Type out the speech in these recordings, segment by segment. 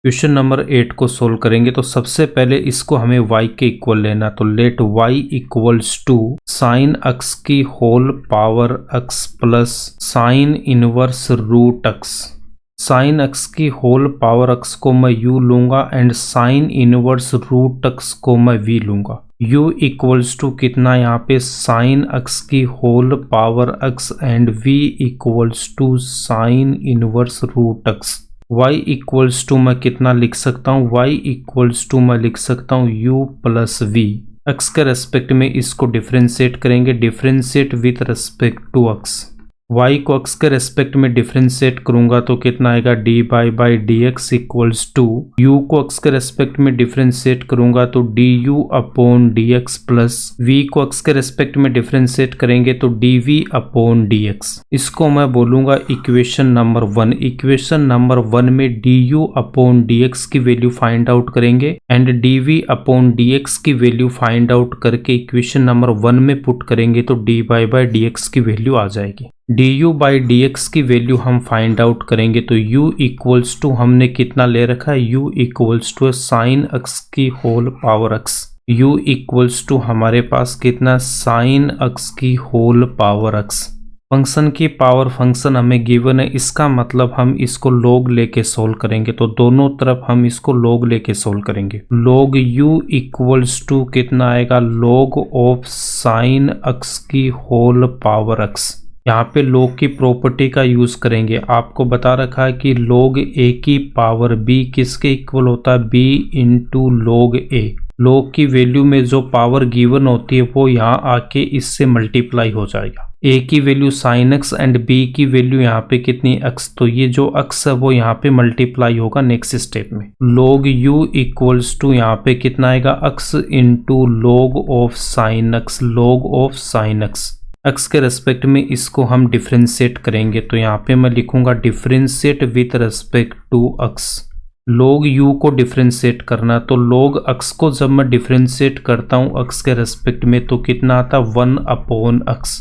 Question number 8 को solve करेंगे तो सबसे पहले इसको हमें y के इक्वल लेना। तो let y equals to sine x की whole power x plus sine inverse root x। Sine x की होल पावर x को मैं u लूंगा and sine inverse root x को मैं v लूंगा। u इक्वल्स टू कितना यहाँ पे साइन x की whole power x and v equals to sine inverse root x। y equals to मैं कितना लिख सकता हूँ, y इक्वल्स टू मैं लिख सकता हूँ u प्लस v। x के रेस्पेक्ट में इसको डिफ्रेंशिएट करेंगे, differentiate with respect to x। y को x के रेस्पेक्ट में डिफ्रेंशिएट करूंगा तो कितना आएगा dy by dx equals to u को x के रेस्पेक्ट में डिफ्रेंशिएट करूंगा तो du upon dx plus v को x के रेस्पेक्ट में डिफ्रेंशिएट करेंगे तो dv अपॉन dx। इसको मैं बोलूंगा इक्वेशन नंबर 1। इक्वेशन नंबर 1 में du अपॉन dx की वैल्यू फाइंड आउट करेंगे एंड dv अपॉन dx की वैल्यू फाइंड आउट करके इक्वेशन नंबर 1 में पुट करेंगे तो dy बाई dx की वैल्यू आ जाएगी। du बाई dx की वैल्यू हम फाइंड आउट करेंगे तो u इक्वल्स टू हमने कितना ले रखा है, u equals to sine x की whole power x। u equals to हमारे पास कितना साइन x की होल पावर x। फंक्शन की पावर फंक्शन हमें गिवन है, इसका मतलब हम इसको log लेके सोल्व करेंगे तो दोनों तरफ हम इसको log लेके सोल्व करेंगे। log u इक्वल्स टू कितना आएगा, log ऑफ साइन x की होल पावर x। यहाँ पे log की प्रॉपर्टी का यूज करेंगे। आपको बता रखा है कि log a की पावर b किसके इक्वल होता है, b into log a। log की वैल्यू में जो पावर गिवन होती है वो यहाँ आके इससे मल्टीप्लाई हो जाएगा। a की value sine x and b की वैल्यू यहाँ पे कितनी x, तो ये जो x है वो यहाँ पे मल्टीप्लाई होगा नेक्स्ट स्टेप में। log u इक्वल्स टू यहाँ पे कितना आएगा x into log of sine x, log of sine x। x के रेस्पेक्ट में इसको हम डिफ्रेंशिएट करेंगे तो यहाँ पे मैं लिखूंगा differentiate with respect to x। log u को डिफ्रेंशिएट करना तो log x को जब मैं डिफ्रेंशिएट करता हूँ x के रेस्पेक्ट में तो कितना आता है 1 अपॉन x।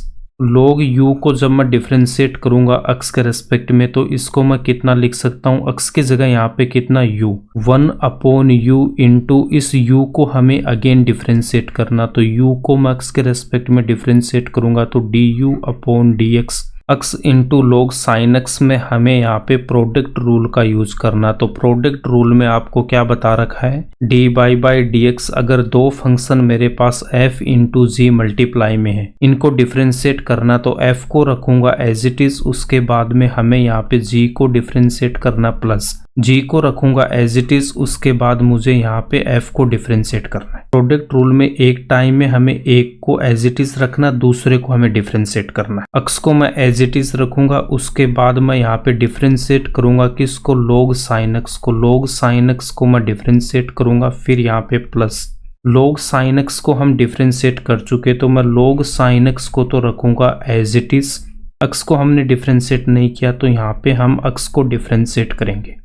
log u को जब मैं डिफ्रेंशिएट करूंगा x के रेस्पेक्ट में तो इसको मैं कितना लिख सकता हूँ, x की जगह यहाँ पे कितना u 1 अपॉन u इंटू इस u को हमें अगेन डिफ्रेंशिएट करना तो u को मैं x के रेस्पेक्ट में डिफ्रेंशिएट करूंगा तो du upon dx। x into log sign x में हमें यहाँ पे प्रोडक्ट रूल का यूज करना तो प्रोडक्ट रूल में आपको क्या बता रखा है, dy बाई dx। अगर दो फंक्शन मेरे पास f इंटू जी मल्टीप्लाई में है, इनको डिफ्रेंशिएट करना तो f को रखूंगा एज इट इज, उसके बाद में हमें यहाँ पे g को डिफ्रेंशिएट करना प्लस g को रखूंगा एज इट इज, उसके बाद मुझे यहाँ पे f को डिफ्रेंशिएट करना है। प्रोडक्ट रूल में एक टाइम में हमें एक को एज इट इज रखना, दूसरे को हमें डिफ्रेंशिएट करना है। x को मैं एज इट इज रखूंगा, उसके बाद मैं यहाँ पे डिफ्रेंशिएट करूंगा किसको, log साइन x को। log साइन x को मैं डिफ्रेंशिएट करूंगा, फिर यहाँ पे प्लस log साइन x को हम डिफ्रेंशिएट कर चुके तो मैं log साइन x को तो रखूंगा एज इट इज। x को हमने डिफ्रेंशिएट नहीं किया तो यहाँ पे हम x को डिफ्रेंशिएट करेंगे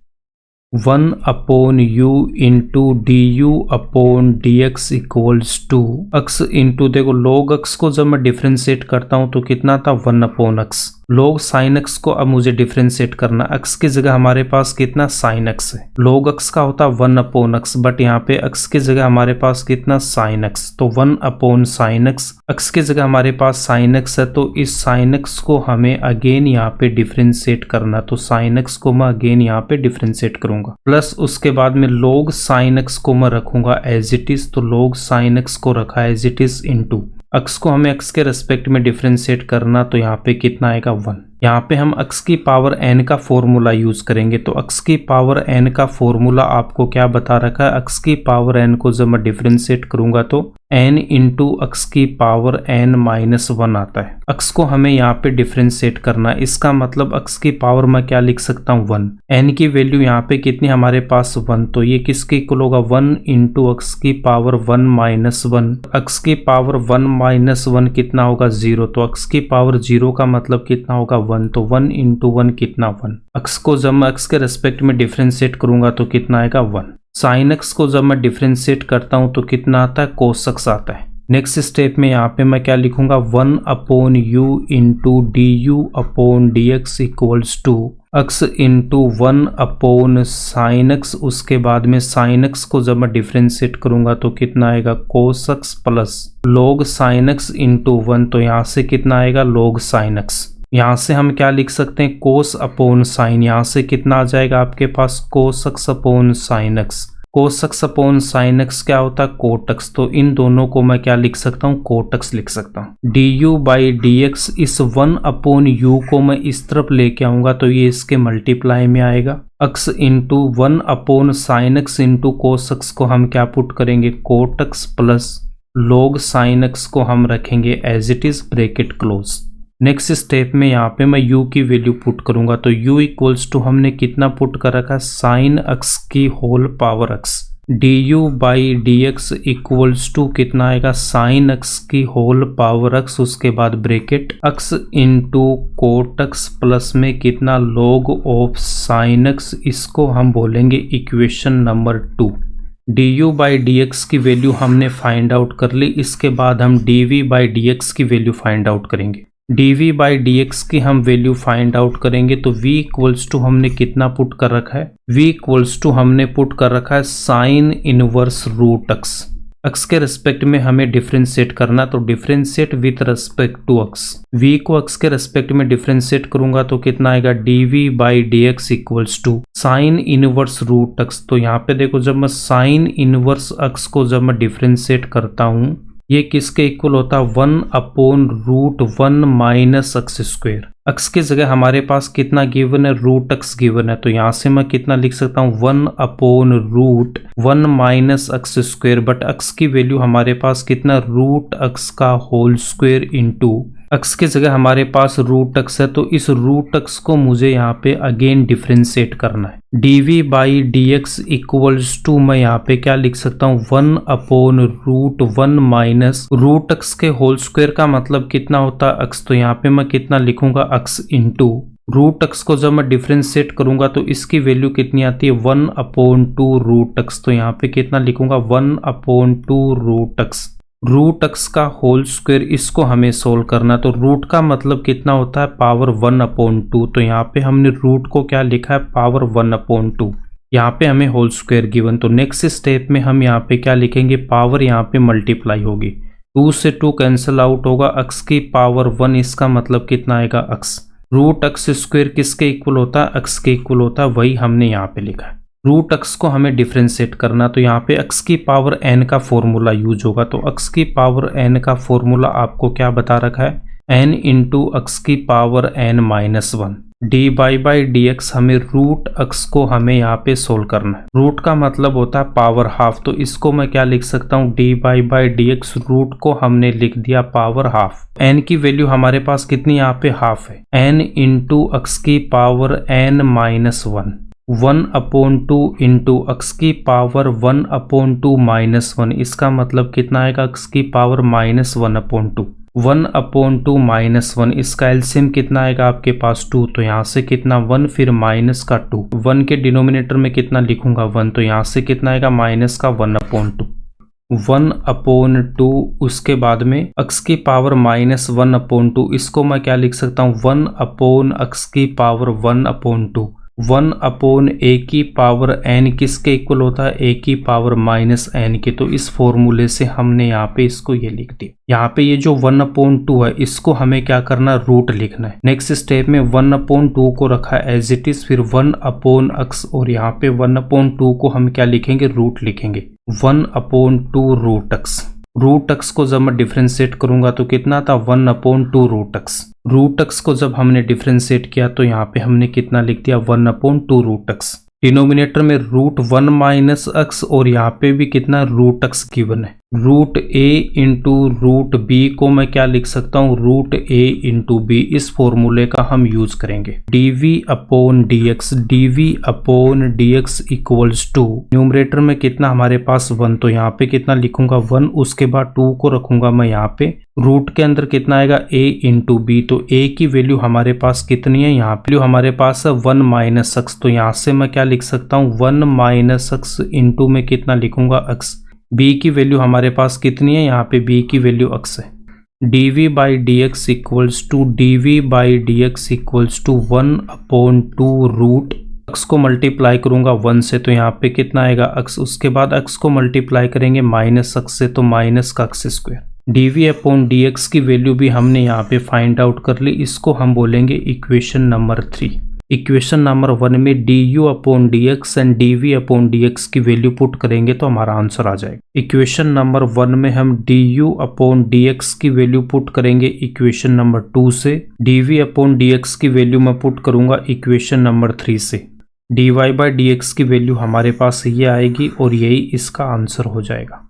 1 upon u into du upon dx equals to x into, देखो log x को जब मैं डिफ्रेंशिएट करता हूँ तो कितना था 1 अपॉन x। log साइन x को अब मुझे डिफ्रेंशिएट करना, x की जगह हमारे पास कितना साइन x है। log x का होता 1 अपॉन x, बट यहाँ पे x की जगह हमारे पास कितना साइन x, तो 1 अपॉन साइन x। x की जगह हमारे पास साइन x है तो इस साइन x को हमें अगेन यहाँ पे डिफ्रेंशिएट करना तो साइन x को मैं अगेन यहाँ पे डिफ्रेंशिएट करूंगा प्लस उसके बाद में log साइन x को मैं रखूंगा एज इट इज, तो log साइन x को रखा as it is into x को हमें x के रेस्पेक्ट में डिफ्रेंशिएट करना तो यहाँ पे कितना आएगा 1। यहाँ पे हम x की पावर n का फॉर्मूला यूज करेंगे तो x की पावर n का फॉर्मूला आपको क्या बता रखा है, x की पावर n को जब मैं डिफ्रेंशिएट करूंगा तो n इंटू x की पावर n माइनस 1 आता है। x को हमें यहाँ पे डिफ्रेंशिएट करना है, इसका मतलब x की पावर मैं क्या लिख सकता हूँ 1। n की वैल्यू यहाँ पे कितनी हमारे पास 1, तो ये किसके इक्वल होगा 1 इंटू x की पावर 1 माइनस 1। x की पावर 1 माइनस 1 कितना होगा 0, तो x की पावर 0 का मतलब कितना होगा 1, तो 1 इंटू 1 कितना 1। x को जब मैं x के रेस्पेक्ट में डिफ्रेंशिएट करूंगा तो कितना आएगा 1। साइन x को जब मैं डिफ्रेंशिएट करता हूं तो कितना आता है, cos x आता है। नेक्स्ट स्टेप में यहाँ पे मैं क्या लिखूंगा 1/u into D U upon D X equals to x into 1/sin x। उसके बाद में sin x को जब मैं डिफ्रेंशिएट करूंगा तो कितना आएगा cos x plus log sin x into 1। तो यहाँ से कितना आएगा log sin x। यहाँ से हम क्या लिख सकते हैं cos अपॉन sin। यहाँ से कितना आ जाएगा आपके पास cos x upon sin x। cos x upon sin x क्या होता है cot x। तो इन दोनों को मैं क्या लिख सकता हूँ cot x लिख सकता हूँ। du बाई डी एक्स इस 1/u को मैं इस तरफ लेके आऊंगा तो ये इसके मल्टीप्लाई में आएगा। x into 1/sin x into cos x को हम क्या पुट करेंगे cot x plus log sin x को हम रखेंगे as it is bracket close. Next step में यहाँ पे मैं u की वैल्यू पुट करूंगा तो u इक्वल्स टू हमने कितना पुट कर रखा है sin x की whole power x। du by D X equals to कितना आएगा sin x की होल पावर x। उसके बाद bracket x into cot x plus में कितना log ऑफ sin x। इसको हम बोलेंगे equation number 2। du by D X की वैल्यू हमने फाइंड आउट कर ली। इसके बाद हम dv बाई डी एक्स की वैल्यू फाइंड आउट करेंगे। dv बाई डी एक्स की हम वैल्यू फाइंड आउट करेंगे तो v इक्वल्स टू हमने कितना पुट कर रखा है v इक्वल्स टू हमने पुट कर रखा है sine inverse root x। x के रेस्पेक्ट में हमें डिफरेंशिएट करना तो differentiate with respect to x। v को x के रेस्पेक्ट में डिफरेंशिएट करूंगा तो कितना आएगा dv by D X equals to sine inverse root x। तो यहाँ पे देखो जब मैं साइन इनवर्स x को जब मैं डिफरेंशिएट करता हूँ ये किसके इक्वल होता है 1/√1 माइनस x स्क्वायर। x की जगह हमारे पास कितना गिवन है रूट x गिवन है तो यहाँ से मैं कितना लिख सकता हूँ 1/√1 minus x square. But x की वैल्यू हमारे पास कितना रूट x का होल स्क्वायर इंटू x की जगह हमारे पास रूट x है तो इस रूट x को मुझे यहाँ पे अगेन डिफरेंशिएट करना है। dv by D X equals to मैं यहाँ पे क्या लिख सकता हूँ 1/√1 माइनस रूट x के होल स्क्वायर का मतलब कितना होता है x। तो यहाँ पे मैं कितना लिखूंगा x इंटू रूट x को जब मैं डिफरेंशिएट करूंगा तो इसकी वैल्यू कितनी आती है 1/2 रूट x। तो यहाँ पे कितना लिखूंगा 1/2 रूट x। रूट x का होल स्क्वायर इसको हमें सोल्व करना तो रूट का मतलब कितना होता है पावर 1/2। तो यहाँ पे हमने रूट को क्या लिखा है पावर 1/2। यहाँ पे हमें होल स्क्वायर गिवन तो नेक्स्ट स्टेप में हम यहाँ पे क्या लिखेंगे पावर यहाँ पे मल्टीप्लाई होगी 2 से 2 कैंसिल आउट होगा x की पावर 1। इसका मतलब कितना आएगा x। रूट x स्क्वायर किसके इक्वल होता है x के इक्वल होता है वही हमने यहाँ पे लिखा है। रूट x को हमें डिफरेंशिएट करना तो यहाँ पे x की पावर n का फॉर्मूला यूज होगा तो x की पावर n का फॉर्मूला आपको क्या बता रखा है n इंटू x की power n-1। dy by D x हमें रूट x को हमें यहाँ पे सोल्व करना है। रूट का मतलब होता है पावर हाफ तो इसको मैं क्या लिख सकता हूँ dy by D X root को हमने लिख दिया पावर हाफ। n की वैल्यू हमारे पास कितनी यहाँ पे हाफ है n इंटू x की पावर n-1 1/2 इंटू x की पावर 1/2 -1। इसका मतलब कितना आएगा x की पावर -1/2 1/2 -1। इसका एलसीएम कितना आएगा आपके पास 2 तो यहाँ से कितना 1 फिर माइनस का 2 1 के डिनोमिनेटर में कितना लिखूंगा 1 तो यहाँ से कितना आएगा माइनस का 1/2 1/2। उसके बाद में x की पावर -1/2 इसको मैं क्या लिख सकता हूँ 1/x की पावर 1/2 1/a की पावर n किसके इक्वल होता है a की पावर -n के। तो इस फॉर्मूले से हमने यहाँ पे इसको ये लिख दिया। यहाँ पे ये जो 1/2 है इसको हमें क्या करना रूट लिखना है। नेक्स्ट स्टेप में 1/2 को रखा एज इट इज फिर 1/x और यहाँ पे 1/2 को हम क्या लिखेंगे रूट लिखेंगे 1/2 रूट x। रूट x को जब मैं डिफरेंशिएट करूंगा तो कितना था 1/2 रूट x। रूट x को जब हमने डिफरेंशिएट किया तो यहाँ पे हमने कितना लिख दिया 1/2 रूट x। डिनोमिनेटर में √1 माइनस x और यहाँ पे भी कितना रूट x गिवन है। Root a into root b को मैं क्या लिख सकता हूँ रूट a इंटू b। इस फॉर्मूले का हम यूज करेंगे dv upon dx equals to numerator में कितना हमारे पास 1 तो यहाँ पे कितना लिखूंगा 1 उसके बाद 2 को रखूंगा मैं यहाँ पे रूट के अंदर कितना आएगा a इंटू बी। तो a की वैल्यू हमारे पास कितनी है यहाँ पे हमारे पास है 1 माइनस x। तो यहाँ से मैं क्या लिख सकता हूँ 1 माइनस x इंटू में कितना लिखूंगा x। b की वैल्यू हमारे पास कितनी है, यहाँ पे b की वैल्यू x है। dv by D X equals to equals to 1/2 root x को मल्टीप्लाई करूंगा 1 से तो यहाँ पे कितना आएगा x, उसके बाद x को मल्टीप्लाई करेंगे माइनस x से तो माइनस का x square. dv upon dx की वैल्यू भी हमने यहाँ पे फाइंड आउट कर ली, इसको हम बोलेंगे इक्वेशन नंबर 3। इक्वेशन नंबर 1 में du upon dx and dv upon dx की वैल्यू पुट करेंगे तो हमारा आंसर आ जाएगा। इक्वेशन नंबर 1 में हम du अपॉन dx की वैल्यू पुट करेंगे इक्वेशन नंबर 2 से, dv अपॉन dx की वैल्यू मैं पुट करूंगा इक्वेशन नंबर 3 से। dy बाई dx की वैल्यू हमारे पास ये आएगी और यही इसका आंसर हो जाएगा।